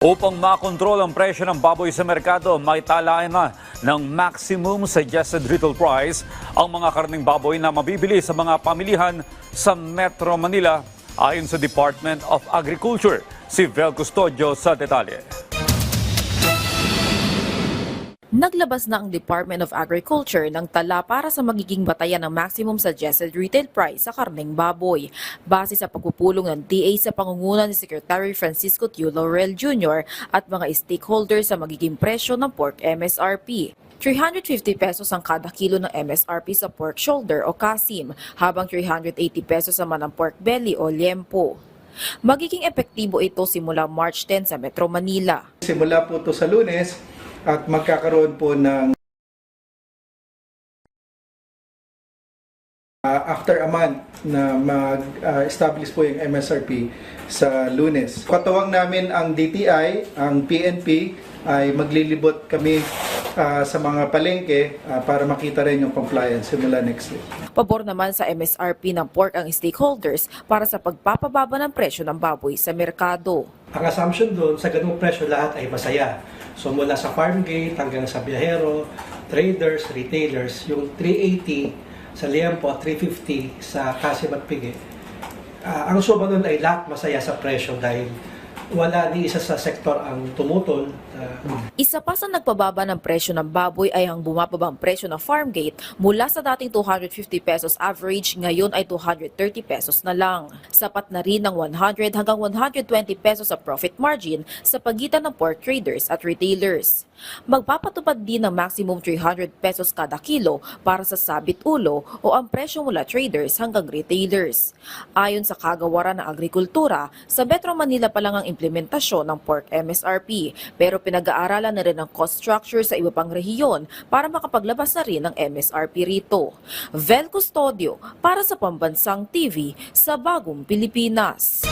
Upang makontrol ang presyo ng baboy sa merkado, maitalaan na ng maximum suggested retail price ang mga karning baboy na mabibili sa mga pamilihan sa Metro Manila ayon sa Department of Agriculture. Si Vel Custodio sa detalye. Naglabas na ang Department of Agriculture ng tala para sa magiging batayan ng maximum suggested retail price sa karneng baboy. Base sa pagpupulong ng DA sa pangunguna ni Secretary Francisco Tiu Laurel Jr. at mga stakeholders sa magiging presyo ng pork MSRP. 350 pesos ang kada kilo ng MSRP sa pork shoulder o kasim, habang 380 pesos naman ang pork belly o liempo. Magiging epektibo ito simula March 10 sa Metro Manila. Simula po ito sa Lunes at magkakaroon po ng after a month na mag-establish po yung MSRP sa Lunes. Katuwang namin ang DTI, ang PNP ay maglilibot kami sa mga palengke para makita rin yung compliance simula next week. Pabor naman sa MSRP ng pork ang stakeholders para sa pagpapababa ng presyo ng baboy sa merkado. Ang assumption doon, sa ganung presyo lahat ay masaya. So mula sa farm gate hanggang sa biyahero, traders, retailers, yung 380 sa liempo at 350 sa kasim at pigi. Ang suma nun ay lahat masaya sa presyo dahil wala ni isa sa sektor ang tumutol. Isa pa sa nagpababa ng presyo ng baboy ay ang bumababang presyo ng farm gate mula sa dating 250 pesos average, ngayon ay 230 pesos na lang. Sapat na rin ng 100 hanggang 120 pesos sa profit margin sa pagitan ng pork traders at retailers. Magpapatupad din ng maximum 300 pesos kada kilo para sa sabit ulo o ang presyo mula traders hanggang retailers. Ayon sa Kagawaran ng Agrikultura, sa Metro Manila pa lang ang implementasyon ng pork MSRP, pero pinag-aaralan na rin ang cost structure sa iba pang rehiyon para makapaglabas na rin ng MSRP rito. Vel Custodio para sa Pambansang TV sa Bagong Pilipinas.